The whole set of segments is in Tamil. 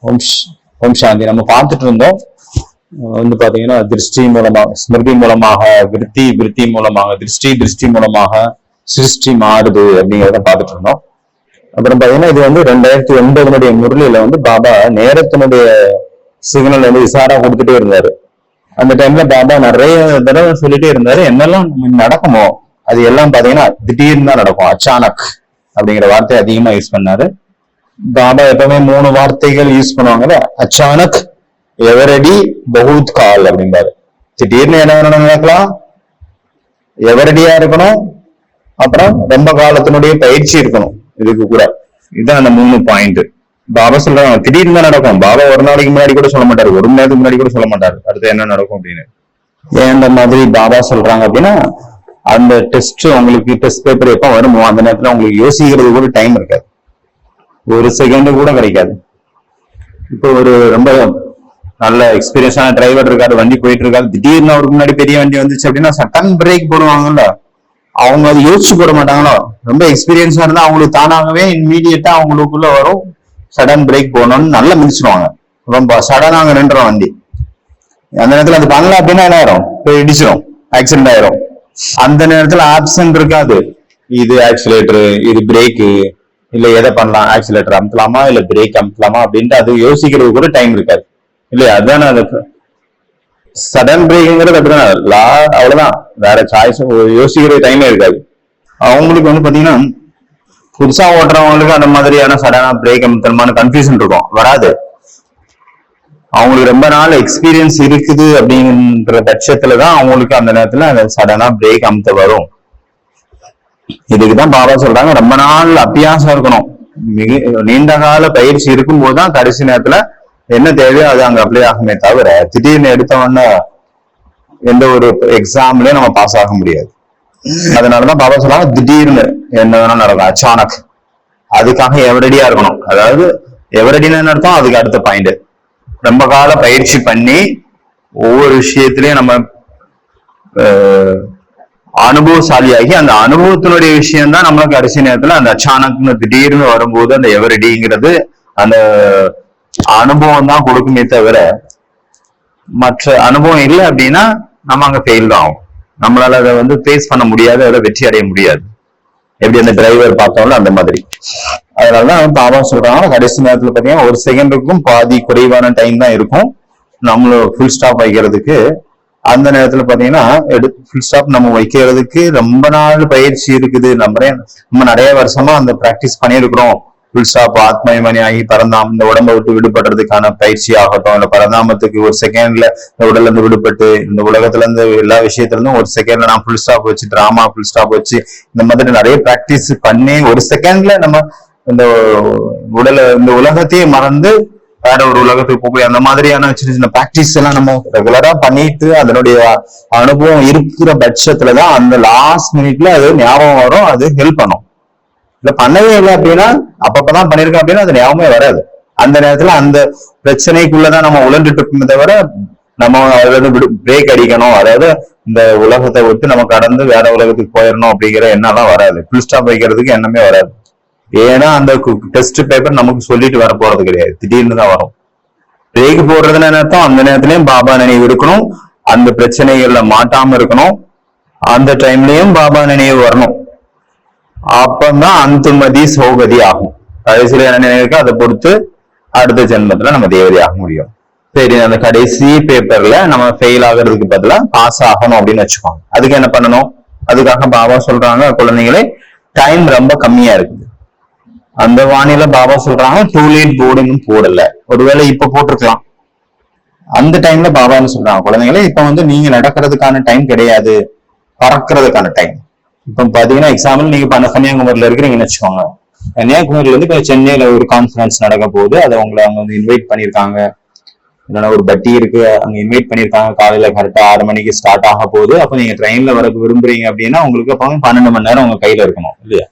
ஓம் ஓம் சாந்தி. நம்ம பார்த்துட்டு இருந்தோம் வந்து பாத்தீங்கன்னா திருஷ்டி மூலமாக, ஸ்மிருதி மூலமாக, விருத்தி மூலமாக, திருஷ்டி மூலமாக சிருஷ்டி மாறுது அப்படிங்கிறத பார்த்துட்டு இருந்தோம். அப்புறம் பாத்தீங்கன்னா இது வந்து 2009 முரளியில வந்து பாபா நேரத்தினுடைய சிக்னல் வந்து விசாரா கொடுத்துட்டே இருந்தாரு. அந்த டைம்ல பாபா நிறைய தடவை சொல்லிட்டே இருந்தாரு, என்னெல்லாம் நடக்குமோ அது எல்லாம் பாத்தீங்கன்னா திடீர்னு தான் நடக்கும். அச்சானக் அப்படிங்கிற வார்த்தையை அதிகமா யூஸ் பண்ணாரு. பாபா எப்பவுமே 3 வார்த்தைகள் யூஸ் பண்ணுவாங்கல்ல, அச்சானக், எவரடி, பகுத் கால் அப்படின்பாரு. திடீர்னு என்ன நடக்கலாம், எவரடியா இருக்கணும், அப்புறம் ரொம்ப காலத்தினுடைய பயிற்சி இருக்கணும். இதுக்கு கூட இதுதான் அந்த 3 பாயிண்ட். பாபா சொல்றாங்க திடீர்னு தான் நடக்கும். பாபா ஒரு நாளைக்கு முன்னாடி கூட சொல்ல மாட்டாரு, ஒரு மணி நேரத்துக்கு முன்னாடி கூட சொல்ல மாட்டாரு அடுத்து என்ன நடக்கும் அப்படின்னு. ஏன் இந்த மாதிரி பாபா சொல்றாங்க அப்படின்னா, அந்த டெஸ்ட் உங்களுக்கு டெஸ்ட் பேப்பர் எப்ப வருமோ அந்த நேரத்துல உங்களுக்கு யோசிக்கிறது கூட டைம் இருக்காது, ஒரு செகண்ட் கூட கிடைக்காது. இப்போ ஒரு ரொம்ப நல்ல எக்ஸ்பீரியன்ஸான டிரைவர் இருக்காரு, வண்டி போயிட்டு இருக்காரு, திடீர்னு அவருக்கு முன்னாடி பெரிய வண்டி வந்துச்சு அப்படின்னா சட்டன் பிரேக் போடுவாங்கல்ல, அவங்க அது யோசிச்சு போட மாட்டாங்களோ. ரொம்ப எக்ஸ்பீரியன்ஸா இருந்தா அவங்களுக்கு தானாகவே இம்மீடியட்டா அவங்களுக்குள்ள வரும், சடன் பிரேக் போடணும்னு நல்லா மிதிச்சிருவாங்க. ரொம்ப சடனா அங்க நின்றோம் வண்டி. அந்த நேரத்துல அது பண்ணல அப்படின்னா என்ன ஆயிரும், போய் இடிச்சிடும், ஆக்சிடென்ட் ஆயிரும். அந்த நேரத்துல ஆப்ஷன் இருக்காது, இது ஆக்சிலேட்டரு, இது பிரேக்கு, இல்ல எதை பண்ணலாம், ஆக்சிலேட்டர் அமுத்தலாமா இல்ல பிரேக் அமுத்தலாமா அப்படின்ட்டு அது யோசிக்கிறது கூட டைம் இருக்காது இல்லையா. அதுதானே அது சடன் பிரேக்குங்கிறது அப்படிதான், அவ்வளவுதான், வேற சாய்ஸ் யோசிக்கிறது டைமே இருக்காது. அவங்களுக்கு வந்து பாத்தீங்கன்னா புதுசா ஓட்டுறவங்களுக்கு அந்த மாதிரியான சடனா பிரேக் அமுத்தலமான கன்ஃபியூஷன் இருக்கும், வராது. அவங்களுக்கு ரொம்ப நாள் எக்ஸ்பீரியன்ஸ் இருக்குது அப்படின்ற பட்சத்துலதான் அவங்களுக்கு அந்த நேரத்துல அந்த சடனா பிரேக் அமுத்த வரும். இதுக்குதான் பாபா சொல்றாங்க ரொம்ப நாள் அபியாசம் இருக்கணும், நீண்ட கால பயிற்சி இருக்கும் போதுதான் கடைசி நேரத்துல என்ன தேவையோ அது அங்க அப்ளை ஆகுமே தவிர திடீர்னு எடுத்தவொன்னே எந்த ஒரு எக்ஸாம்லயும் நம்ம பாஸ் ஆக முடியாது. அதனாலதான் பாபா சொல்றாங்க திடீர்னு என்ன வேணா நடக்கும், அச்சானக். அதுக்காக எவரடியா இருக்கணும். அதாவது எவரடின்னு என்ன அர்த்தம், அதுக்கு அடுத்த பாயிண்ட், ரொம்ப கால பயிற்சி பண்ணி ஒவ்வொரு விஷயத்திலயும் நம்ம அனுபவசாலியாகி அந்த அனுபவத்தினுடைய விஷயம் தான் நம்மளுக்கு கடைசி நேரத்துல அந்த அச்சானக்னு திடீர்னு வரும்போது அந்த எவரடிங்கிறது அந்த அனுபவம் தான் கொடுக்குமே தவிர மற்ற அனுபவம் இல்லை அப்படின்னா நம்ம அங்க ஃபெயில் தான் ஆகும். நம்மளால அதை வந்து ஃபேஸ் பண்ண முடியாது, அதை வெற்றி அடைய முடியாது. எப்படி அந்த டிரைவர் பார்த்தோம்ல அந்த மாதிரி. அதனாலதான் பாபா சொல்றாங்க கடைசி நேரத்துல பாத்தீங்கன்னா 1 செகண்டுக்கும் பாதி குறைவான டைம் தான் இருக்கும் நம்மள ஃபுல் ஸ்டாப் வைக்கிறதுக்கு. அந்த நேரத்துல பாத்தீங்கன்னா ஃபுல் ஸ்டாப் நம்ம வைக்கிறதுக்கு ரொம்ப நாள் பயிற்சி இருக்குது. நம்ம நிறைய வருஷமா அந்த பிராக்டிஸ் பண்ணியிருக்கிறோம். ஃபுல் ஸ்டாப் ஆத்மயமணி ஆகி பரந்தாம் இந்த உடம்பை விட்டு விடுபடுறதுக்கான பயிற்சி ஆகட்டும், இல்ல பரந்தாமத்துக்கு 1 செகண்ட்ல இந்த உடல்ல இருந்து விடுபட்டு இந்த உலகத்துல இருந்து எல்லா விஷயத்துல இருந்தும் 1 செகண்ட்ல நான் ஃபுல் ஸ்டாப் வச்சு டிராமா ஃபுல் ஸ்டாப் வச்சு இந்த மாதிரி நிறைய பிராக்டிஸ் பண்ணி 1 செகண்ட்ல நம்ம இந்த இந்த உலகத்தையே மறந்து வேற ஒரு உலகத்துக்கு போய் அந்த மாதிரியான சின்ன சின்ன பிராக்டிஸ் எல்லாம் நம்ம ரெகுலரா பண்ணிட்டு அதனுடைய அனுபவம் இருக்கிற பட்சத்துலதான் அந்த லாஸ்ட் மினிட்ல அது ஞாபகம் வரும், அது ஹெல்ப் பண்ணும். இல்ல பண்ணவே இல்லை அப்படின்னா அப்பப்பதான் பண்ணிருக்கோம் அப்படின்னா அது ஞாபகமே வராது. அந்த நேரத்துல அந்த பிரச்சனைக்குள்ளதான் நம்ம உழந்துட்டு இருக்கோமே தவிர நம்ம அதாவது பிரேக் அடிக்கணும், அதாவது இந்த உலகத்தை விட்டு நம்ம கடந்து வேற உலகத்துக்கு போயிடணும் அப்படிங்கிற எண்ணம்லாம் வராது. ஃபுல் ஸ்டாப் வைக்கிறதுக்கு எண்ணமே வராது. ஏன்னா அந்த டெஸ்ட் பேப்பர் நமக்கு சொல்லிட்டு வர போறது கிடையாது, திடீர்னு தான் வரும். பிரேக் போடுறதுன்னு என்னத்தான் அந்த நேரத்திலயும் பாபா நினைவு இருக்கணும், அந்த பிரச்சனைகள்ல மாட்டாம இருக்கணும், அந்த டைம்லயும் பாபா நினைவு வரணும். அப்பதான் அந்துமதி சௌகதி ஆகும். கடைசியில என்ன நினைவுக்கோ அதை பொறுத்து அடுத்த ஜென்மத்துல நம்ம தேவதை ஆக முடியும். சரி, அந்த கடைசி பேப்பர்ல நம்ம ஃபெயில் ஆகிறதுக்கு பதிலா பாஸ் ஆகணும் அப்படின்னு வச்சுக்கோங்க. அதுக்கு என்ன பண்ணணும், அதுக்காக பாபா சொல்றாங்க குழந்தைங்களே டைம் ரொம்ப கம்மியா இருக்குது. அந்த வானில பாபா சொல்றாங்க டூ லேட் போர்டுன்னு போடல, ஒருவேளை இப்ப போட்டிருக்கலாம். அந்த டைம்ல பாபா என்ன சொல்றாங்க குழந்தைங்களே இப்ப வந்து நீங்க நடக்கிறதுக்கான டைம் கிடையாது, பறக்கிறதுக்கான டைம். இப்ப பாத்தீங்கன்னா எக்ஸாம்பிள் நீங்க கன்னியாகுமரியில இருக்கிறீங்கன்னு வச்சுக்கோங்க. கன்னியாகுமரியில இருந்து இப்ப சென்னையில ஒரு கான்ஃபரன்ஸ் நடக்க போகுது, அதை உங்களை அவங்க வந்து இன்வைட் பண்ணிருக்காங்க. இல்லைன்னா ஒரு பட்டி இருக்கு அங்க இன்வைட் பண்ணிருக்காங்க, காலையில கரெக்டா 6 மணிக்கு ஸ்டார்ட் ஆக போகுது. அப்ப நீங்க ட்ரெயின்ல வர விரும்புறீங்க அப்படின்னா உங்களுக்கு அப்ப 12 மணி நேரம் உங்க கையில இருக்கணும் இல்லையா.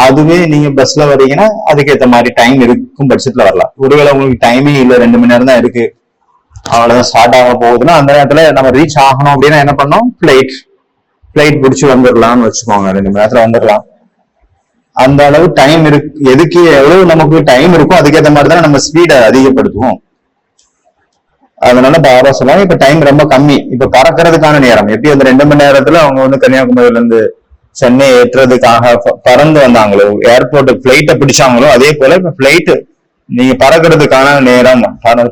அதுவே நீங்க பஸ்ல வரீங்கன்னா அதுக்கேற்ற மாதிரி டைம் இருக்கும் பட்சத்துல வரலாம். ஒருவேளை உங்களுக்கு டைமே இல்லை, 2 மணி நேரம் தான் இருக்கு, அவ்வளவுதான் ஸ்டார்ட் ஆக போகுதுன்னா அந்த நேரத்துல நம்ம ரீச் ஆகணும் அப்படின்னா என்ன பண்ணோம், ஃபிளைட் பிடிச்சி வந்துடலாம்னு வச்சுக்கோங்க. 2 மணி நேரத்துல வந்துடலாம். அந்த அளவு டைம் இருக்கு. எதுக்கு எவ்வளவு நமக்கு டைம் இருக்கோ அதுக்கேற்ற மாதிரி தான் நம்ம ஸ்பீடை அதிகப்படுத்துவோம். அதனால பாபா சொன்னாங்க இப்ப டைம் ரொம்ப கம்மி. இப்ப பறக்கிறதுக்கான நேரம் எப்படி அந்த 2 மணி நேரத்துல அவங்க வந்து கன்னியாகுமரியில இருந்து சென்னை ஏற்றுறதுக்காக பறந்து வந்தாங்களோ, ஏர்போர்ட் பிளைட்டை பிடிச்சாங்களோ, அதே போல இப்ப பிளைட் நீங்க பறக்கிறதுக்கான நேரம்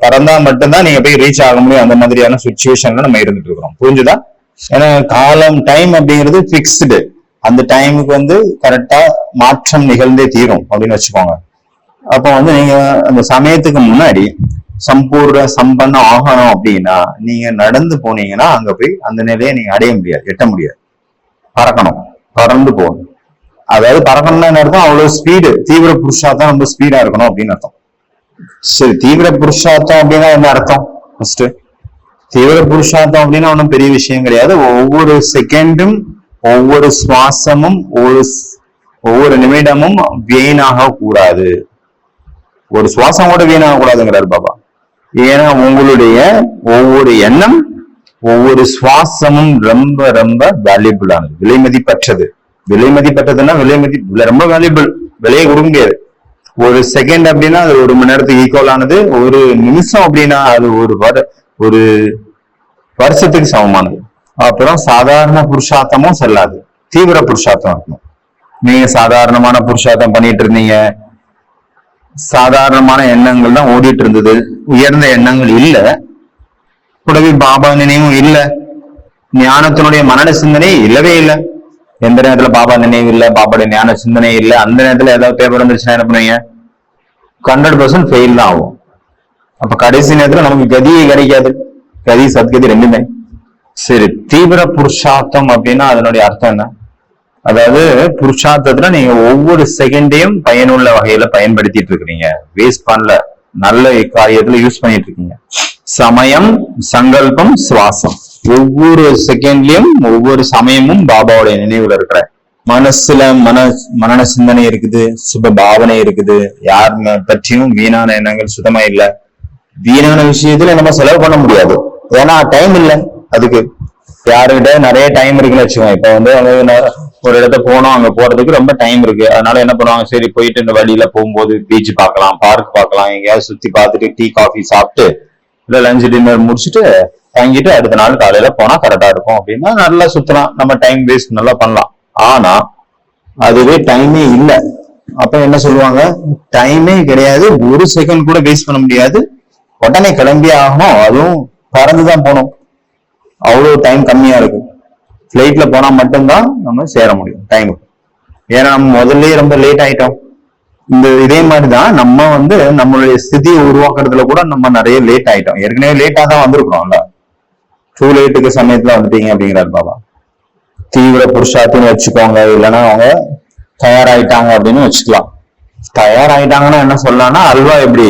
பறந்தா மட்டும்தான் நீங்க போய் ரீச் ஆக முடியும். அந்த மாதிரியான சுச்சுவேஷன்ல நம்ம இருந்துட்டு இருக்கிறோம். புரிஞ்சுதா? ஏன்னா காலம் டைம் அப்படிங்கிறது பிக்ஸ்டு. அந்த டைமுக்கு வந்து கரெக்டா மாற்றம் நிகழ்ந்தே தீரும் அப்படின்னு வச்சுக்கோங்க. அப்போ வந்து நீங்க அந்த சமயத்துக்கு முன்னாடி சம்பூர்ண சம்பன்னம் ஆகணும் அப்படின்னா நீங்க நடந்து போனீங்கன்னா அங்க போய் அந்த நிலையை நீங்க அடைய முடியாது, எட்ட முடியாது. பறக்கணும், பறந்து போகணும். அதாவது பறக்கணும்னா என்ன அர்த்தம்? அவ்வளவு ஸ்பீடு, தீவிர புருஷார்த்தம் ரொம்ப ஸ்பீடா இருக்கணும் அப்படின்னு அர்த்தம். சரி, தீவிர புருஷார்த்தம் அப்படின்னா என்ன அர்த்தம்? ஃபர்ஸ்ட் தீவிர புருஷார்த்தம் அப்படின்னா ஒன்றும் பெரிய விஷயம் கிடையாது. ஒவ்வொரு செகண்டும், ஒவ்வொரு சுவாசமும், ஒவ்வொரு நிமிடமும் வீணாக கூடாது. ஒரு சுவாசம் கூட வீணாக கூடாதுங்கிறார் பாபா. ஏன்னா உங்களுடைய ஒவ்வொரு எண்ணம், ஒவ்வொரு சுவாசமும் ரொம்ப ரொம்ப வேல்யூபிளானது, விலை மதிப்பற்றது. விலை மதிப்பற்றதுன்னா ரொம்ப வேல்யூபிள், விலையை கொடுக்க முடியாது. ஒரு செகண்ட் அப்படின்னா அது 1 மணி நேரத்துக்கு ஈக்குவலானது. ஒரு நிமிஷம் அப்படின்னா அது ஒரு வருஷத்துக்கு சமமானது. அப்புறம் சாதாரண புருஷார்த்தமும் செல்லாது, தீவிர புருஷார்த்தம் இருக்கணும். நீங்க சாதாரணமான புருஷார்த்தம் பண்ணிட்டு இருந்தீங்க, சாதாரணமான எண்ணங்கள் தான் ஓடிட்டு இருந்தது, உயர்ந்த எண்ணங்கள் இல்ல, கூடவே பாபா நினைவும் இல்ல, ஞானத்தினுடைய மனன சிந்தனை இல்லவே இல்லை. எந்த நேரத்துல பாபா நினைவு இல்லை, பாபாவுடைய ஞான சிந்தனை இல்லை, அந்த நேரத்துல ஏதாவது பேப்பர் வந்துருச்சுன்னா என்ன பண்ணுவீங்க? 100% ஃபெயில் தான் ஆகும். அப்ப கடைசி நேரத்துல நமக்கு கதியே கிடைக்காது, கதி சத்கதி ரெண்டுமே. சரி, தீவிர புருஷார்த்தம் அப்படின்னா அதனுடைய அர்த்தம் என்ன? அதாவது புருஷார்த்தத்துல நீங்க ஒவ்வொரு செகண்டையும் பயனுள்ள வகையில பயன்படுத்திட்டு இருக்கிறீங்க, வேஸ்ட் பண்ணல, நல்ல காரியத்துல யூஸ் பண்ணிட்டு இருக்கீங்க. சமயம், சங்கல்பம், சுவாசம், ஒவ்வொரு செகண்ட்லயும் ஒவ்வொரு சமயமும் பாபாவுடைய நினைவுல இருக்கிற மனசுல மனன சிந்தனை இருக்குது, சுப பாவனை இருக்குது, யார் பற்றியும் வீணான எண்ணங்கள் சுத்தமா இல்ல. வீணான விஷயத்துல நம்ம செலவு பண்ண முடியாது, ஏன்னா டைம் இல்லை. அதுக்கு யாருக்கிட்ட நிறைய டைம் இருக்குன்னு வச்சுக்கோங்க. இப்ப வந்து ஒரு இடத்த போனோம், அங்க போறதுக்கு ரொம்ப டைம் இருக்கு, அதனால என்ன பண்ணுவாங்க, சரி போயிட்டு இந்த வழியில போகும்போது பீச் பார்க்கலாம், பார்க் பார்க்கலாம், எங்கேயாவது சுத்தி பார்த்துட்டு டீ காஃபி சாப்பிட்டு இல்ல லஞ்ச் டின்னர் முடிச்சுட்டு தங்கிட்டு அடுத்த நாள் காலையில போனா கரெக்டா இருக்கும் அப்படின்னா நல்லா சுத்தலாம், நம்ம டைம் வேஸ்ட் நல்லா பண்ணலாம். ஆனா அதுவே டைமே இல்லை. அப்ப என்ன சொல்லுவாங்க, டைமே கிடையாது, ஒரு செகண்ட் கூட வேஸ்ட் பண்ண முடியாது, உடனே கிளம்பி ஆகணும், அதுவும் பறந்துதான் போகணும், அவ்வளவு டைம் கம்மியா இருக்கு. பிளைட்ல போனா மட்டும்தான் நம்ம சேர முடியும் டைமுக்கு. ஏன்னா நம்ம முதல்ல ரொம்ப லேட் ஆயிட்டோம். இதே மாதிரிதான் நம்ம வந்து நம்மளுடைய ஸ்திதியை உருவாக்குறதுல கூட நம்ம நிறைய லேட் ஆயிட்டோம். ஏற்கனவே லேட்டா தான் வந்திருக்கிறோம்ல, டூ லேட்டுக்கு சமயத்துல வந்துட்டீங்க அப்படிங்கிறார் பாபா. தீவிர புருஷார்த்தம்னு வச்சுக்கோங்க, இல்லைன்னா அவங்க தயாராயிட்டாங்க அப்படின்னு வச்சுக்கலாம். தயாராயிட்டாங்கன்னா என்ன சொல்லலாம்னா, அல்வா எப்படி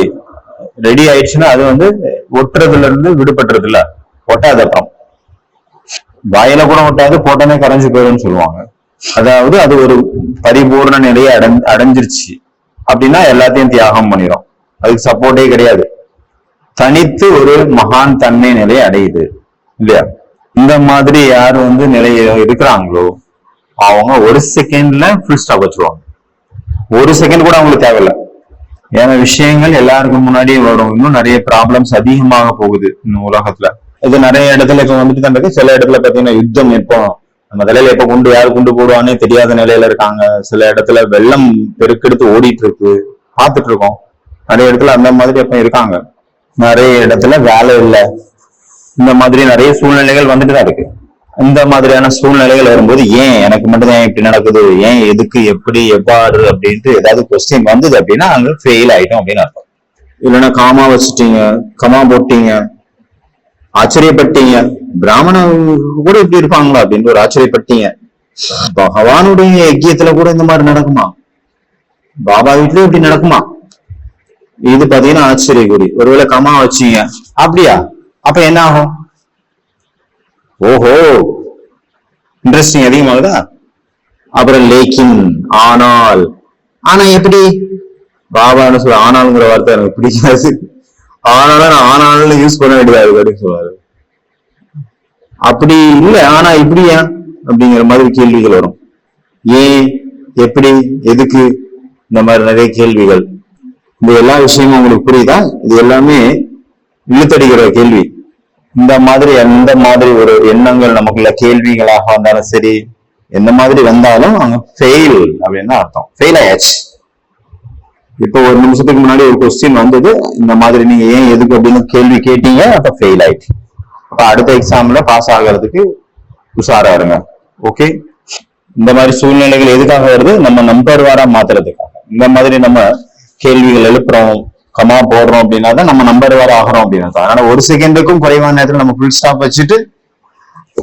ரெடி ஆயிடுச்சுன்னா அது வந்து ஒட்டுறதுல இருந்து விடுபட்டுறது இல்ல, ஒட்டாது. அப்புறம் வாயில கூட ஒட்டாது, போட்டோன்னே கரைஞ்சு போயிடும்னு சொல்லுவாங்க. அதாவது அது ஒரு பரிபூர்ண நிலையை அடைஞ்சிருச்சு அப்படின்னா எல்லாத்தையும் தியாகம் பண்ணிடும், அதுக்கு சப்போர்ட்டே கிடையாது. தனித்து ஒரு மகான் தன்மை நிலையை அடையுது இல்லையா? இந்த மாதிரி யார் வந்து நிலைய இருக்கிறாங்களோ அவங்க ஒரு செகண்ட்ல ஃபுல் ஸ்டாப் வச்சிருவாங்க. ஒரு செகண்ட் கூட அவங்களுக்கு தேவையில்லை. ஏன்னா விஷயங்கள் எல்லாருக்கும் முன்னாடியே வரும். இன்னும் நிறைய ப்ராப்ளம்ஸ் அதிகமாக போகுது இந்த உலகத்துல. இது நிறைய இடத்துல இப்ப வந்துட்டு தான் இருக்கு. சில இடத்துல பாத்தீங்கன்னா யுத்தம் எப்போ நம்ம தலையில எப்ப கொண்டு யாரு கொண்டு போடுவானே தெரியாத நிலையில இருக்காங்க. சில இடத்துல வெள்ளம் பெருக்கெடுத்து ஓடிட்டு இருக்கு, பார்த்துட்டு இருக்கோம். நிறைய இடத்துல அந்த மாதிரி எப்ப இருக்காங்க. நிறைய இடத்துல வேலை இல்லை, இந்த மாதிரி நிறைய சூழ்நிலைகள் வந்துட்டு தான் இருக்கு. இந்த மாதிரியான சூழ்நிலைகள் வரும்போது ஏன் எனக்கு மட்டும் தான் இப்படி நடக்குது, ஏன் எதுக்கு எப்படி எவ்வாறு அப்படின்ட்டு ஏதாவது கொஸ்டின் வந்தது அப்படின்னா அங்க ஃபெயில் ஆயிட்டோம் அப்படின்னு அர்த்தம். இல்லைன்னா காமா வச்சுட்டீங்க, கமா போட்டீங்க, ஆச்சரியப்பட்டீங்க, பிராமணன் கூட இப்படி இருப்பாங்களா அப்படின்னு ஒரு ஆச்சரியப்பட்டீங்க. பகவானுடைய யஜ்யத்துல கூட இந்த மாதிரி நடக்குமா, பாபா வீட்லயும் இப்படி நடக்குமா, இது பாத்தீங்கன்னா ஆச்சரியக்குறி. ஒருவேளை கமா வச்சீங்க, அப்படியா, அப்ப என்ன ஆகும்? ஓஹோ, இன்ட்ரெஸ்டிங் அதிகமாகுதா. அப்புறம் லேக்கின், ஆனால், ஆனா எப்படி பாபான்னு சொல்ல, ஆனாலுங்கிற வார்த்தை எனக்கு பிடிக்காது, ஆனாலும் நான் ஆனாலும் யூஸ் பண்ண வேண்டியதா இருக்கு அப்படின்னு சொல்லுவாரு. அப்படி இல்லை, ஆனா இப்படியா அப்படிங்கிற மாதிரி கேள்விகள் வரும். ஏன் எப்படி, எதுக்கு, இந்த மாதிரி நிறைய கேள்விகள். இந்த எல்லா விஷயமும் உங்களுக்கு புரியுதா? இது எல்லாமே இழுத்தடிக்கிற கேள்வி. இந்த மாதிரி எந்த மாதிரி ஒரு எண்ணங்கள் நமக்குள்ள கேள்விகளாக வந்தாலும் சரி, எந்த மாதிரி வந்தாலும் அங்க ஃபெயில் அப்படின்னு அர்த்தம். ஃபெயில் ஆயாச்சு. இப்போ ஒரு நிமிஷத்துக்கு முன்னாடி ஒரு கொஸ்டின் வந்தது, இந்த மாதிரி நீங்க ஏன் எதுக்கு அப்படின்னு கேள்வி கேட்டீங்க, அப்ப ஃபெயில் ஆயிடுச்சு. அப்ப அடுத்த எக்ஸாம்ல பாஸ் ஆகிறதுக்கு உஷாரா இருங்க. ஓகே, இந்த மாதிரி சூழ்நிலைகள் எதுக்காக வருது? நம்ம நம்பர் வாரா மாத்துறதுக்காக. இந்த மாதிரி நம்ம கேள்விகள் எழுப்புறோம், கமா போடுறோம் அப்படின்னா தான் நம்ம நம்பர் வார ஆகிறோம் அப்படின்னு. அதனால ஒரு செகண்டுக்கும் குறைவான நேரத்தில் நம்ம ஃபுல் ஸ்டாப் வச்சுட்டு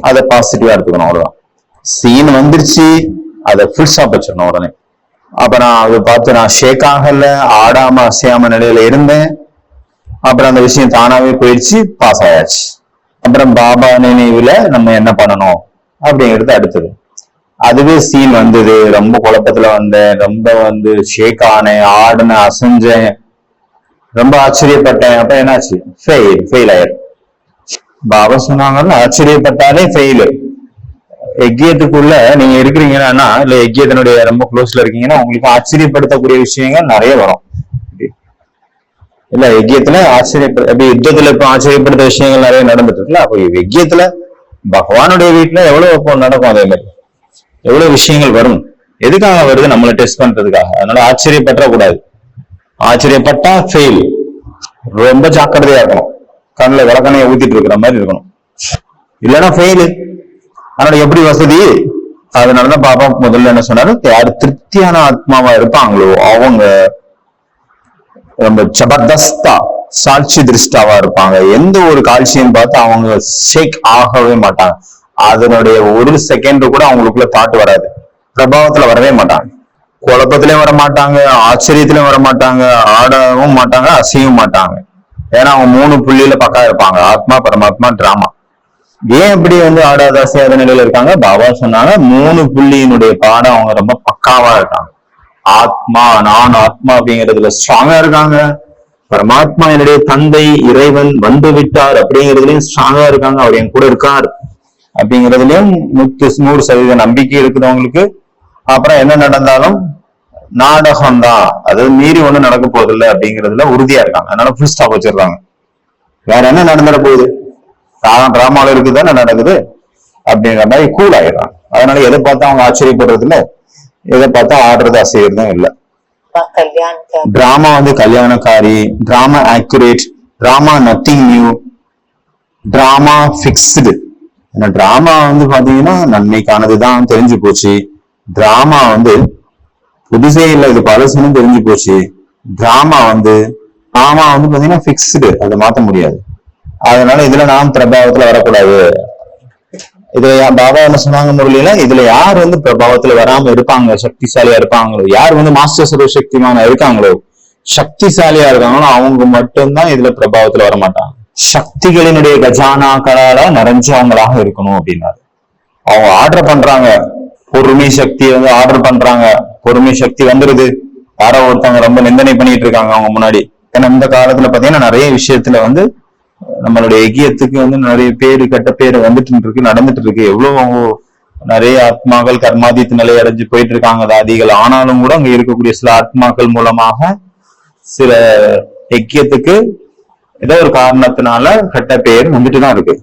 அதை பாசிட்டிவா எடுத்துக்கணும். அவ்வளவுதான். சீன் வந்துருச்சு, அதை ஃபுல் ஸ்டாப் வச்சிடணும் உடனே. அப்ப நான் அதை பார்த்து நான் ஷேக் ஆகல, ஆடாம அசையாம நிலையில இருந்தேன். அப்புறம் அந்த விஷயம் தானாவே போயிடுச்சு, பாஸ் ஆயாச்சு. அப்புறம் பாபா நினைவுல நம்ம என்ன பண்ணணும் அப்படிங்கிறது அடுத்தது. அதுவே சீன் வந்தது, ரொம்ப குழப்பத்துல வந்தேன், ரொம்ப ஷேக் ஆனேன், ஆடினேன், அசைஞ்சேன், ரொம்ப ஆச்சரியப்பட்டேன். அப்ப என்னாச்சு? ஃபெயில் ஆயிரும். பாபா சொன்னாங்கன்னு ஆச்சரியப்பட்டாலே ஃபெயிலு. எக்கியத்துக்குள்ள நீங்க இருக்கிறீங்கன்னா, இல்ல எக்கியத்தினுடைய ரொம்ப க்ளோஸ்ல இருக்கீங்கன்னா, உங்களுக்கு ஆச்சரியப்படுத்தக்கூடிய விஷயங்கள் நிறைய வரும். இல்ல எக்கியத்துல அப்படி யுத்தத்துல இப்ப ஆச்சரியப்படுத்த விஷயங்கள் நிறைய நடந்துட்டு இருக்குல்ல. அப்போ எக்கியத்துல பகவானுடைய வீட்டுல எவ்வளவு நடக்கும், அதே மாதிரி எவ்வளவு விஷயங்கள் வரும். எதுக்காக வருது? நம்மளை டெஸ்ட் பண்றதுக்காக. அதனால ஆச்சரியப்பட்ட கூடாது. ஆச்சரியப்பட்டா ஃபெயில். ரொம்ப ஜாக்கிரதையா இருக்கணும். கண்ணில் விளக்கணையை ஊத்திட்டு இருக்கிற மாதிரி இருக்கணும், இல்லைன்னா ஃபெயிலு. அதனால எப்படி வசதி? அதனாலதான் பாபா முதல்ல என்ன சொன்னாரு, யாரு திருப்தியான ஆத்மாவா இருப்பாங்களோ அவங்க ரொம்ப ஜபர்தஸ்தா சாட்சி திருஷ்டாவா இருப்பாங்க. எந்த ஒரு காட்சியும் பார்த்து அவங்க ஷேக் ஆகவே மாட்டாங்க. அதனுடைய ஒரு செகண்ட் கூட அவங்களுக்குள்ள தாட் வராது, பிரபாவத்துல வரவே மாட்டாங்க. குழப்பத்திலயும் வர மாட்டாங்க, ஆச்சரியத்திலயும் வர மாட்டாங்க, ஆடவும் மாட்டாங்க, அசையவும் மாட்டாங்க. ஏன்னா அவங்க 3 புள்ளியில பக்கா இருப்பாங்க, ஆத்மா, பரமாத்மா, டிராமா. ஏன் இப்படி ஆடாத அசையாத நிலையில இருக்காங்க? பாபா சொன்னாங்க 3 புள்ளியினுடைய பாடம் அவங்க ரொம்ப பக்காவா இருக்காங்க. ஆத்மா, நான் ஆத்மா அப்படிங்கிறதுல ஸ்ட்ராங்கா இருக்காங்க. பரமாத்மா என்னுடைய தந்தை இறைவன் வந்து விட்டார் அப்படிங்கிறதுலயும் ஸ்ட்ராங்கா இருக்காங்க. அவர் என் கூட இருக்கார் அப்படிங்கிறதுலயும் 100% நம்பிக்கை இருக்குது அவங்களுக்கு. அப்புறம் என்ன நடந்தாலும் நாடகம் தான், அதாவது மீறி ஒண்ணும் நடக்க போதில்லை அப்படிங்கிறதுல உறுதியா இருக்காங்க. அதனால ஃபுல் ஸ்டாப் வச்சிருக்காங்க. வேற என்ன நடந்துட போகுது? டிராமால இருக்குதானே நடக்குது அப்படிங்கிற மாதிரி கூல் ஆயிடுறாங்க. அதனால எதை பார்த்தா அவங்க ஆச்சரியப்படுறது இல்லை, எதை பார்த்தா ஆடுறது அசைகிறதும் இல்லை. டிராமா கல்யாணக்காரி, drama accurate, drama nothing new, drama fixed. Drama பாத்தீங்கன்னா நன்மைக்கானதுதான் தெரிஞ்சு போச்சு. டிராமா புதுசே இல்லை, இது பழசுன்னு தெரிஞ்சு போச்சு. டிராமா பாத்தீங்கன்னா பிக்ஸ்டு, அதை மாத்த முடியாது. அதனால இதுல நாம் பிரபாவத்துல வரக்கூடாது. இதுல பாபா என்ன சொன்னாங்க முரளியில, இதுல யார் பிரபாவத்துல வராம இருப்பாங்க, சக்திசாலியா இருப்பாங்களோ, யார் மாஸ்டர் சர்வசக்திமான இருக்காங்களோ, சக்திசாலியா இருக்காங்களோ அவங்க மட்டும்தான் இதுல பிரபாவத்துல வரமாட்டாங்க. சக்திகளினுடைய கஜானாக்களால நிறைஞ்சவங்களாக இருக்கணும் அப்படின்னாரு. அவங்க ஆர்டர் பண்றாங்க, பொறுமை சக்தி ஆர்டர் பண்றாங்க, பொறுமை சக்தி வந்துருது. யாரோ ஒருத்தவங்க ரொம்ப நிந்தனை பண்ணிட்டு இருக்காங்க அவங்க முன்னாடி. ஏன்னா இந்த காலத்துல பாத்தீங்கன்னா நிறைய விஷயத்துல நம்மளுடைய எக்கியத்துக்கு நிறைய பேரு கெட்ட பேரு நடந்துட்டு இருக்கு. எவ்வளவு நிறைய ஆத்மாக்கள் கர்மாதித்த நிலை அடைஞ்சு போயிட்டு இருக்காங்க தாதிகள். ஆனாலும் கூட அங்க இருக்கக்கூடிய சில ஆத்மாக்கள் மூலமாக சில எக்கியத்துக்கு ஏதோ ஒரு காரணத்தினால கெட்ட பேர் வந்துட்டுதான் இருக்கு.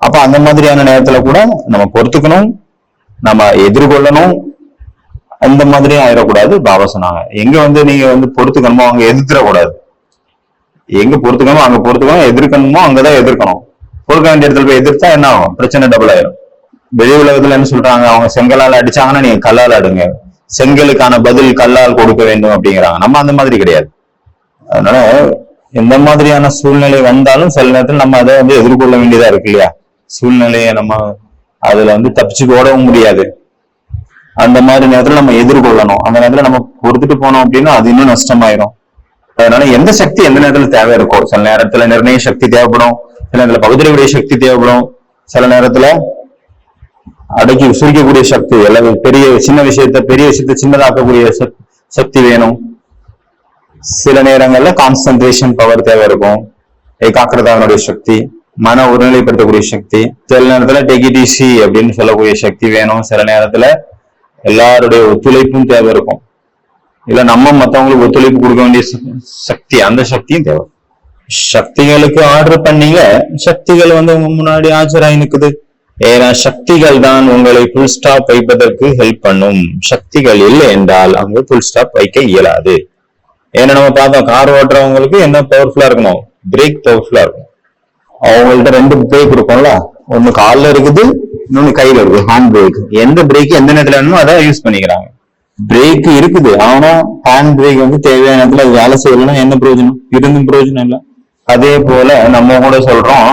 அப்ப அந்த மாதிரியான நேரத்துல கூட நம்ம பொறுத்துக்கணும், நம்ம எதிர்கொள்ளணும். அந்த மாதிரி ஆயிடக்கூடாது. பாபா சொன்னாங்க எங்க நீங்க பொறுத்துக்கணுமோ அங்க எதிர்த்திடக்கூடாது. எங்க பொறுத்துக்கணுமோ அங்க பொறுத்துக்கணும், எதிர்க்கணுமோ அங்கதான் எதிர்க்கணும். பொறுக்க வேண்டிய இடத்துல போய் எதிர்த்தா என்ன ஆகும்? பிரச்சனை டபுள் ஆயிரும். வெளி உலகத்துல என்ன சொல்றாங்க, அவங்க செங்கலால் அடிச்சாங்கன்னா நீங்க கல்லால் அடுங்க, செங்கலுக்கான பதில் கல்லால் கொடுக்க வேண்டும் அப்படிங்கிறாங்க. நம்ம அந்த மாதிரி கிடையாது. அதனால எந்த மாதிரியான சூழ்நிலை வந்தாலும் சில நேரத்தில் நம்ம அதை எதிர்கொள்ள வேண்டியதா இருக்கு இல்லையா? சூழ்நிலையை நம்ம அதுல தப்பிச்சு ஓடவும் முடியாது. அந்த மாதிரி நேரத்துல நம்ம எதிர்கொள்ளணும். அந்த நேரத்துல நம்ம பொறுத்துட்டு போனோம் அப்படின்னா அது இன்னும் நஷ்டமாயிரும். அதனால எந்த சக்தி எந்த நேரத்துல தேவை இருக்கோ, சில நேரத்துல நிர்ணய சக்தி தேவைப்படும், சில நேரத்துல பகுதியுடைய சக்தி தேவைப்படும், சில நேரத்துல அடக்கி சுருக்கக்கூடிய சக்தி, எல்லாமே சின்ன விஷயத்த சின்னதாக்கக்கூடிய சக்தி வேணும். சில நேரங்கள்ல கான்சன்ட்ரேஷன் பவர் தேவை இருக்கும், ஏகாக்கிரதாவுடைய சக்தி, மன ஒருநிலைப்படுத்தக்கூடிய சக்தி. சில நேரத்துல டெகிடிசி அப்படின்னு சொல்லக்கூடிய சக்தி வேணும். சில நேரத்துல எல்லாருடைய ஒத்துழைப்பும் தேவை இருக்கும். இல்ல நம்ம மத்தவங்களுக்கு ஒத்துழைப்பு கொடுக்க வேண்டிய சக்தி, அந்த சக்தியும் தேவை. சக்திகளுக்கு ஆர்டர் பண்ணீங்க, சக்திகள் வந்து உங்க முன்னாடி ஆஜராகி நிக்குது. ஏன்னா சக்திகள் தான் உங்களை புல் ஸ்டாப் வைப்பதற்கு ஹெல்ப் பண்ணும். சக்திகள் இல்லை என்றால் அவங்க புல் ஸ்டாப் வைக்க இயலாது. ஏன்னா நம்ம பார்த்தோம், கார் ஓட்டுறவங்களுக்கு என்ன பவர்ஃபுல்லா இருக்கணும், பிரேக் பவர்ஃபுல்லா இருக்கணும். அவங்கள்ட்ட 2 பிரேக் இருக்கும்ல, ஒண்ணு கால்ல இருக்குது, இன்னொன்னு கையில இருக்குது, ஹேண்ட் பிரேக். எந்த பிரேக் எந்த நேரத்துல வேணுமோ அதை யூஸ் பண்ணிக்கிறாங்க. பிரேக் இருக்குது, ஆனா ஹேண்ட் பிரேக் வந்து தேவையான நேரத்துல அது வேலை செய்யலைன்னா என்ன பிரயோஜனம், இருந்தும் பிரயோஜனம் இல்லை. அதே போல நம்ம கூட சொல்றோம்,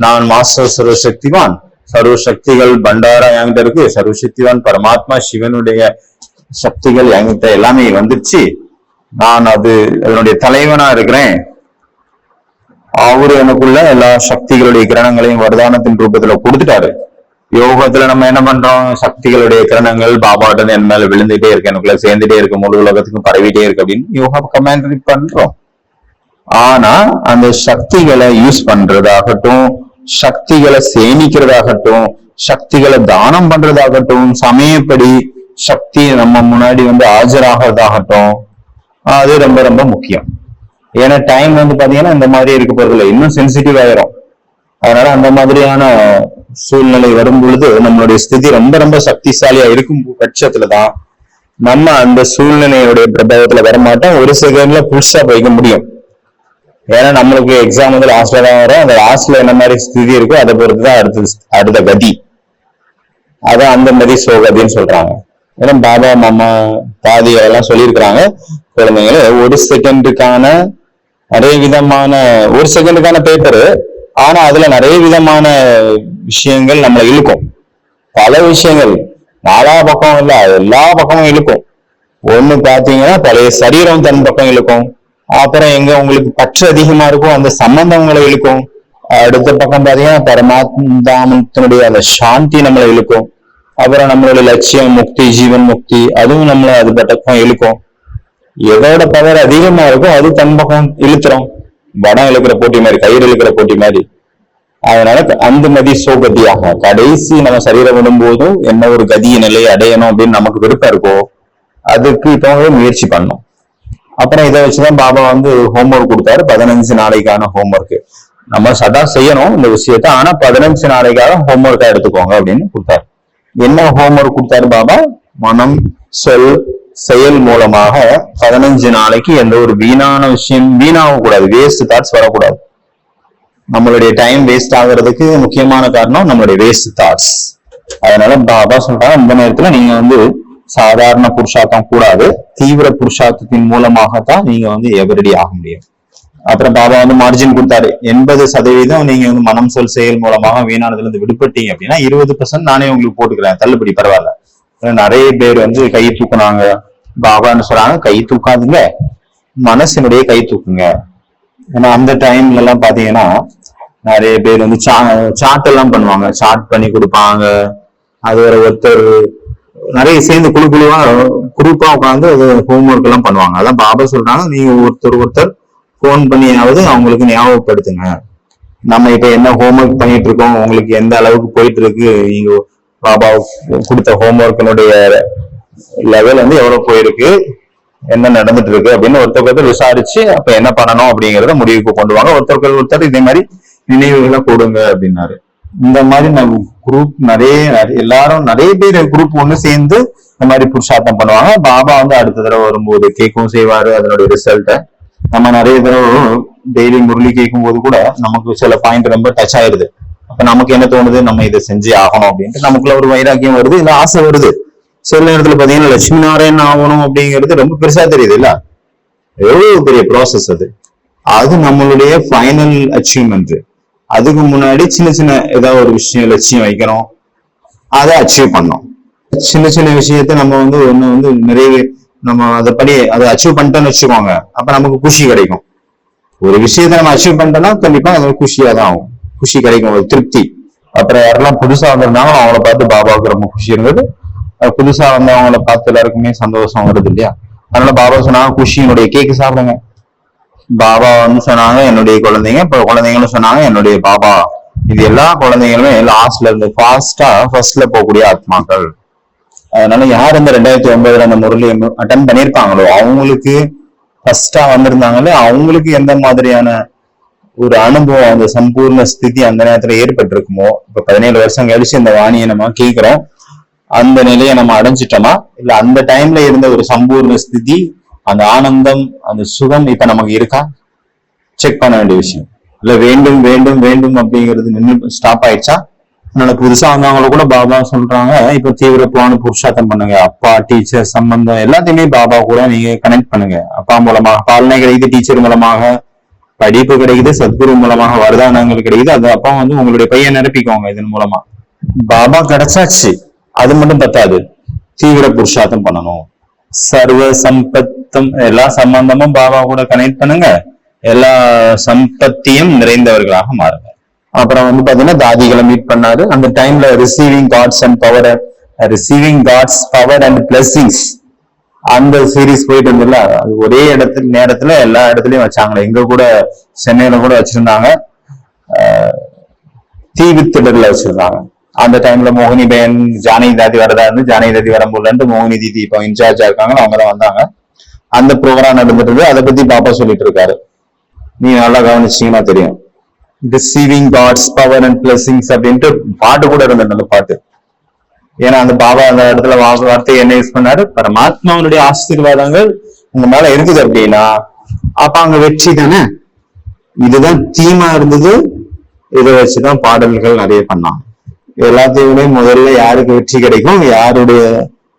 நான் மாஸ்டர் சர்வசக்திவான், சர்வ சக்திகள் பண்டாரா என்கிட்ட இருக்கு, சர்வசக்திவான் பரமாத்மா சிவனுடைய சக்திகள் என்கிட்ட எல்லாமே வந்துருச்சு, நான் அதனுடைய தலைவனா இருக்கிறேன், அவரு எனக்குள்ள எல்லா சக்திகளுடைய கிரணங்களையும் வரதானத்தின் ரூபத்துல கொடுத்துட்டாரு. யோகத்துல நம்ம என்ன பண்றோம், சக்திகளுடைய கிரணங்கள் பாபாட்ட என் மேல விழுந்துட்டே இருக்கு, எனக்குள்ள சேர்ந்துட்டே இருக்கு, முழு உலகத்துக்கும் பரவிட்டே இருக்கு அப்படின்னு யோகா கமாண்டரி பண்றோம். ஆனா அந்த சக்திகளை யூஸ் பண்றதாகட்டும், சக்திகளை சேமிக்கிறதாகட்டும், சக்திகளை தானம் பண்றதாகட்டும், சமயப்படி சக்தி நம்ம முன்னாடி வந்து ஆஜராகிறதாகட்டும், அது ரொம்ப ரொம்ப முக்கியம். ஏன்னா டைம் வந்து பாத்தீங்கன்னா இந்த மாதிரி இருக்க போறதில்லை, இன்னும் சென்சிட்டிவ் ஆயிரும். அதனால அந்த மாதிரியான சூழ்நிலை வரும் பொழுது நம்மளுடைய ஸ்திதி ரொம்ப ரொம்ப சக்திசாலியா இருக்கும் பட்சத்துலதான் நம்ம அந்த சூழ்நிலையுடைய பிரபாவத்துல வரமாட்டோம். ஒரு செகண்ட்ல புல் ஸ்டாப் வைக்க முடியும். ஏன்னா நம்மளுக்கு எக்ஸாம் வந்து லாஸ்ட்ல தான் வரும். அந்த லாஸ்ட்ல என்ன மாதிரி ஸ்திதி இருக்கோ அதை பொறுத்துதான் அடுத்த கதி. அதான் அந்த மாதிரி சோகதின்னு சொல்றாங்க. ஏன்னா பாபா மாமா தாதி எல்லாம் சொல்லியிருக்கிறாங்க, குழந்தைங்களே ஒரு செகண்டுக்கான நிறைய விதமான, ஒரு செகண்டுக்கான பேப்பரு, ஆனா அதுல நிறைய விதமான விஷயங்கள் நம்மளை இழுக்கும். பல விஷயங்கள், 4 பக்கம் இல்ல, எல்லா பக்கமும் இழுக்கும். ஒண்ணு பாத்தீங்கன்னா பழைய சரீரம் தன் பக்கம் இழுக்கும். அப்புறம் எங்க உங்களுக்கு பற்று அதிகமா இருக்கும், அந்த சம்பந்தங்களை இழுக்கும். அடுத்த பக்கம் பாத்தீங்கன்னா பரமாத்மாவினுடைய அந்த சாந்தி நம்மளை இழுக்கும். அப்புறம் நம்மளுடைய லட்சியம் முக்தி, ஜீவன் முக்தி, அதுவும் நம்மளை அது பக்கம் இழுக்கும். எதோட பவர் அதிகமா இருக்கும் அது தன் பக்கம் இழுத்துறோம். வடம் இழுக்கிற போட்டி மாதிரி, கயிறு இழுக்கிற போட்டி மாதிரி. அதனால அந்த மாதிரி சோகதியாக கடைசி நம்ம சரீரம் விடும்போதும் என்ன ஒரு கதிய நிலையை அடையணும் அப்படின்னு நமக்கு விருப்பம் இருக்கோ அதுக்கு இப்போ முயற்சி பண்ணணும். அப்புறம் இதை வச்சுதான் பாபா வந்து ஹோம்ஒர்க் கொடுத்தாரு, 15 நாளைக்கான ஹோம்ஒர்க். நம்ம சதா செய்யணும் இந்த விஷயத்த, ஆனா 15 நாளைக்காக ஹோம்ஒர்க்கா எடுத்துக்கோங்க அப்படின்னு கொடுத்தாரு. என்ன ஹோம்ஒர்க் கொடுத்தாரு பாபா, மனம் சொல் செயல் மூலமாக 15 நாளைக்கு எந்த ஒரு வீணான விஷயம் வீணாக கூடாது, வேஸ்ட் தாட்ஸ் வரக்கூடாது. நம்மளுடைய டைம் வேஸ்ட் ஆகுறதுக்கு முக்கியமான காரணம் நம்மளுடைய வேஸ்ட் தாட்ஸ். அதனால பாபா சொல்றாங்க, இந்த நேரத்துல நீங்க வந்து சாதாரண புருஷார்த்தம் கூடாது, தீவிர புருஷார்த்தத்தின் மூலமாகத்தான் நீங்க வந்து எவரடி ஆக முடியும். அப்புறம் பாபா வந்து மார்ஜின் கொடுத்தாரு, 80% நீங்க வந்து மனம் சொல் செயல் மூலமாக வீணானதுல இருந்து விடுபட்டீங்க அப்படின்னா 20% நானே உங்களுக்கு போட்டுக்கிறேன் தள்ளுபடி, பரவாயில்ல. நிறைய பேர் வந்து கை தூக்குனாங்க. பாபான்னு சொல்றாங்க, கை தூக்காதுங்க, மனசினுடைய கை தூக்குங்க. ஏன்னா அந்த டைம்ல எல்லாம் பாத்தீங்கன்னா நிறைய பேர் வந்து சாட் எல்லாம் பண்ணுவாங்க, சாட் பண்ணி கொடுப்பாங்க. அது ஒருத்தர் நிறைய சேர்ந்து குரூப்பா உட்காந்து அது ஹோம்ஒர்க் எல்லாம் பண்ணுவாங்க. அதான் பாபா சொல்றாங்க, நீங்க ஒருத்தர் போன் பண்ணியாவது அவங்களுக்கு ஞாபகப்படுத்துங்க, நம்ம இப்ப என்ன ஹோம்ஒர்க் பண்ணிட்டு இருக்கோம், உங்களுக்கு எந்த அளவுக்கு போயிட்டு இருக்கு, நீங்க பாபா கொடுத்த ஹோம்ஒர்க்கினுடைய லெவல் வந்து எவ்வளவு போயிருக்கு, என்ன நடந்துட்டு இருக்கு அப்படின்னு ஒருத்தர் விசாரிச்சு அப்ப என்ன பண்ணணும் அப்படிங்கறத முடிவுக்கு கொண்டு வாங்க. ஒருத்தர் இதே மாதிரி நினைவுகளை கொடுங்க அப்படின்னாரு. இந்த மாதிரி நம்ம குரூப் எல்லாரும் நிறைய பேர் குரூப் ஒண்ணு சேர்ந்து இந்த மாதிரி புருஷார்த்தம் பண்ணுவாங்க. பாபா வந்து அடுத்த தடவை வரும்போது கேட்கவும் செய்வாரு அதனுடைய ரிசல்ட்டை. நம்ம நிறைய தடவை டெய்லி முரளி கேட்கும் போது கூட நமக்கு சில பாயிண்ட் ரொம்ப டச் ஆயிருது. அப்ப நமக்கு என்ன தோணுது, நம்ம இதை செஞ்சே ஆகணும் அப்படின்ட்டு நமக்குள்ள ஒரு வைராக்கியம் வருது, இல்ல ஆசை வருது. சில நேரத்துல பாத்தீங்கன்னா லட்சுமி நாராயணன் ஆகணும் அப்படிங்கிறது ரொம்ப பெருசா தெரியுது இல்ல, எவ்வளவு பெரிய ப்ராசஸ் அது. அது நம்மளுடைய ஃபைனல் அச்சீவ்மெண்ட். அதுக்கு முன்னாடி சின்ன சின்ன ஏதாவது ஒரு விஷயம் லட்சியம் வைக்கணும், அதை அச்சீவ் பண்ணணும். சின்ன சின்ன விஷயத்த நம்ம வந்து ஒண்ணு வந்து நிறைய நம்ம அதை அச்சீவ் பண்ணிட்டோம்னு வச்சுக்கோங்க, அப்ப நமக்கு குஷி கிடைக்கும். ஒரு விஷயத்த நம்ம அச்சீவ் பண்ணிட்டோம்னா கண்டிப்பா அது குஷியா தான் ஆகும், குஷி கிடைக்கும், ஒரு திருப்தி. அப்புறம் யாரெல்லாம் புதுசா வந்திருந்தாலும் அவங்கள பார்த்து பாபாவுக்கு ரொம்ப குஷி இருந்தது. புதுசா வந்தவங்கள பார்த்து எல்லாருக்குமே சந்தோஷம் வருது இல்லையா. அதனால பாபா சொன்னாங்க, குஷியினுடைய கேக்கு சாப்பிடுங்க. பாபா வந்து சொன்னாங்க என்னுடைய குழந்தைங்க, இப்ப குழந்தைங்களும் சொன்னாங்க என்னுடைய பாபா. இது எல்லா குழந்தைங்களுமே லாஸ்ட்ல இருந்து ஃபர்ஸ்ட்ல போகக்கூடிய ஆத்மாக்கள். அதனால யார் இந்த 2009 அந்த முரளி அட்டன் பண்ணியிருப்பாங்களோ அவங்களுக்கு ஃபர்ஸ்டா வந்திருந்தாங்களே அவங்களுக்கு எந்த மாதிரியான ஒரு அனுபவம், அந்த சம்பூர்ண ஸ்திதி அந்த நேரத்துல ஏற்பட்டிருக்குமோ, இப்ப 17 வருஷம் கழிச்சு இந்த வாணியை நம்ம கேட்கிறோம், அந்த நிலையை நம்ம அடைஞ்சிட்டோமா, இல்ல அந்த டைம்ல இருந்த ஒரு சம்பூர்ண ஸ்திதி, அந்த ஆனந்தம், அந்த சுகம் இப்ப நமக்கு இருக்கா, செக் பண்ண வேண்டிய விஷயம். இல்ல வேண்டும் வேண்டும் வேண்டும் அப்படிங்கிறது நின்று ஸ்டாப் ஆயிடுச்சா? அதனால புதுசா வந்தவங்கள கூட பாபா சொல்றாங்க, இப்ப தீவிர புராண புருஷார்த்தம் பண்ணுங்க. அப்பா, டீச்சர், சம்பந்தம் எல்லாத்தையுமே பாபா கூட நீங்க கனெக்ட் பண்ணுங்க. அப்பா மூலமாக பாலனை கிடைக்குது, டீச்சர் மூலமாக படிப்பு கிடைக்குது, சத்குரு மூலமாக வரதானங்கள் கிடைக்குது. அது அப்பா வந்து உங்களுடைய பையன் நிரப்பிக்கோங்க இதன் மூலமா. பாபா கிடைச்சாச்சு, அது மட்டும் பத்தாது, தீவிர புருஷார்த்தம் பண்ணணும். சர்வ சம்பத்தம் எல்லா சம்பந்தமும் பாபா கூட கனெக்ட் பண்ணுங்க, எல்லா சம்பத்தியும் நிறைந்தவர்களாக மாறுங்க. அப்புறம் வந்து பாத்தீங்கன்னா தாதிகளை மீட் பண்ணாரு. அந்த டைம்ல receiving God's and power, receiving God's power and blessings அந்த சீரீஸ் போயிட்டு இருந்ததுல, அது ஒரே நேரத்துல எல்லா இடத்துலயும் வச்சாங்களே. எங்க கூட சென்னையில கூட வச்சிருந்தாங்க, தீவித்திடர்ல வச்சிருந்தாங்க. அந்த டைம்ல மோகினி பேன் ஜானகி தாதி வரதா இருந்து, ஜானகி தாதி வரும்போது மோகினி தீதி இப்போ இன்சார்ஜா இருக்காங்க, அவங்கதான் வந்தாங்க. அந்த ப்ரோக்ராம் நடந்துட்டு அதை பத்தி பாப்பா சொல்லிட்டு இருக்காரு. நீ நல்லா கவனிச்சீங்கன்னா தெரியும். Receiving God's power and blessings அப்படின்ட்டு பாட்டு கூட இருந்தது அந்த பாட்டு. ஏன்னா அந்த பாபா அந்த இடத்துல வார்த்தையை என்ன யூஸ் பண்ணாரு, பரமாத்மாவுடைய ஆசீர்வாதங்கள் உங்க மேல இருக்குது அப்படின்னா அப்ப அங்க வெற்றி தானே. இதுதான் தீமா இருந்தது. இதை வச்சுதான் பாடல்கள் நிறைய பண்ணாங்க. எல்லாத்தையுமே முதல்ல யாருக்கு வெற்றி கிடைக்கும், யாருடைய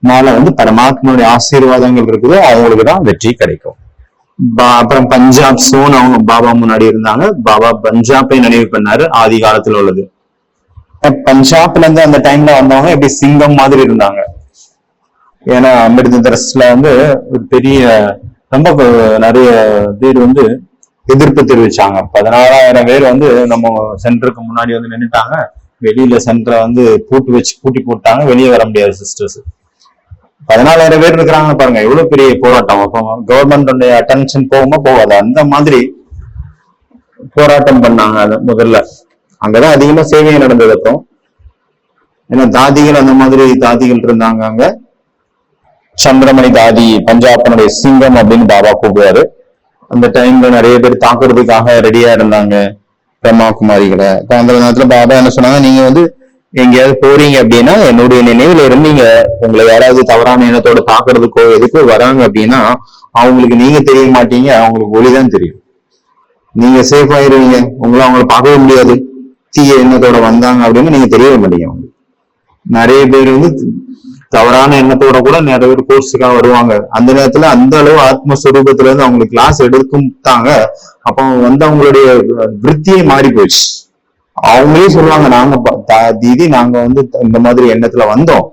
மேல வந்து பரமாத்மாவுடைய ஆசீர்வாதங்கள் இருக்குதோ அவங்களுக்கு தான் வெற்றி கிடைக்கும். அப்புறம் பஞ்சாப் சோன் அவங்க பாபா முன்னாடி இருந்தாங்க. பாபா பஞ்சாபை நினைவு பண்ணாரு, ஆதி காலத்துல உள்ளது. பஞ்சாப்ல இருந்து அந்த டைம்ல வந்தவங்க எப்படி சிங்கம் மாதிரி இருந்தாங்க. ஏன்னா அமிர்தரஸ்ல வந்து ஒரு பெரிய ரொம்ப நிறைய பேர் வந்து எதிர்ப்பு தெரிவிச்சாங்க. 14,000 பேர் வந்து நம்ம சென்டருக்கு முன்னாடி வந்து நின்றுட்டாங்க. வெளியில சென்டரை வந்து பூட்டி போட்டாங்க, வெளியே வர முடியாது சிஸ்டர்ஸ். 14,000 பேர் இருக்கிறாங்க பாருங்க, எவ்வளவு பெரிய போராட்டம். அப்போ கவர்மெண்ட் அட்டென்ஷன் போகுமா போகாது, அந்த மாதிரி போராட்டம் பண்ணாங்க. அது முதல்ல அங்கதான் அதிகமா சேவை நடந்தது. அப்புறம் ஏன்னா தாதிகள் அந்த மாதிரி தாதிகள் இருந்தாங்க அங்க. சந்திரமணி தாதி பஞ்சாபனுடைய சிங்கம் அப்படின்னு பாபா கூப்பிடுவாரு. அந்த டைம்ல நிறைய பேர் தாக்குறதுக்காக ரெடியா இருந்தாங்க பிரம்மா குமாரிகளை. அந்த நேரத்துல பாபா என்ன சொன்னாங்க, நீங்க வந்து எங்கேயாவது போறீங்க அப்படின்னா என்னுடைய நினைவுல இருந்தீங்க, உங்களை யாராவது தவறான எண்ணத்தோட தாக்குறதுக்கோ எதுக்கோ வராங்க அப்படின்னா அவங்களுக்கு நீங்க தெரிய மாட்டீங்க, அவங்களுக்கு ஒளிதான் தெரியும். நீங்க சேஃப் ஆயிருவீங்க, அவங்களை பார்க்கவே முடியாது. தீய எண்ணத்தோட வந்தாங்க அப்படின்னு நீங்க தெரியவே மாட்டீங்க. நிறைய பேர் வந்து தவறான எண்ணத்தோட கூட நிறைய பேர் கோர்ஸுக்காக வருவாங்க. அந்த நேரத்துல அந்த அளவு ஆத்மஸ்வரூபத்துல இருந்து அவங்களுக்கு கிளாஸ் எடுக்கும்ட்டாங்க. அப்போ வந்து அவங்களுடைய விருத்தியே மாறி போயிடுச்சு. அவங்களே சொல்லுவாங்க, நாங்க தீதி நாங்க வந்து இந்த மாதிரி எண்ணத்துல வந்தோம்,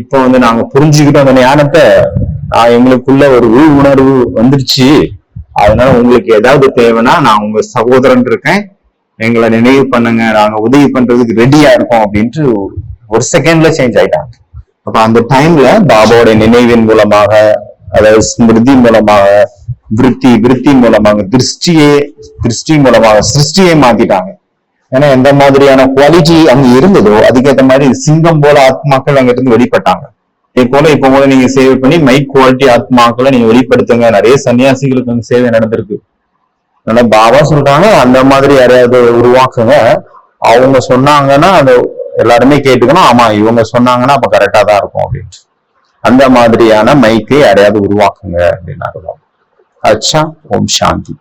இப்ப வந்து நாங்க புரிஞ்சுக்கிட்டோம் அந்த ஞானத்தை, எங்களுக்குள்ள ஒரு உணர்வு வந்துருச்சு. அதனால உங்களுக்கு ஏதாவது தேவைன்னா நான் உங்க சகோதரன் இருக்கேன், எங்களை நினைவு பண்ணுங்க, நாங்க உதவி பண்றதுக்கு ரெடியா இருக்கோம் அப்படின்ட்டு ஒரு செகண்ட்ல சேஞ்ச் ஆயிட்டாங்க. அப்ப அந்த டைம்ல பாபாவோட நினைவின் மூலமாக, அதாவது ஸ்மிருதி மூலமாக, விருத்தி மூலமாக, திருஷ்டி மூலமாக சிருஷ்டியை மாத்திட்டாங்க. ஏன்னா எந்த மாதிரியான குவாலிட்டி அங்க இருந்ததோ அதுக்கேற்ற மாதிரி சிங்கம் போல ஆத்மாக்கள் அங்க இருந்து வெளிப்பட்டாங்க. இப்ப போல நீங்க சேவை பண்ணி மைக் குவாலிட்டி ஆத்மாக்களை நீங்க வெளிப்படுத்துங்க. நிறைய சன்னியாசிகளுக்கு அங்க சேவை நடந்திருக்கு. அதனால பாபா சொல்றாங்க, அந்த மாதிரி யாரையாவது உருவாக்குங்க. அவங்க சொன்னாங்கன்னா அது எல்லாருமே கேட்டுக்கணும், ஆமா இவங்க சொன்னாங்கன்னா அப்ப கரெக்டா தான் இருக்கும் அப்படின்ட்டு. அந்த மாதிரியான மைக்கை யாரையாவது உருவாக்குங்க அப்படின்னா. அச்சா, ஓம் சாந்தி.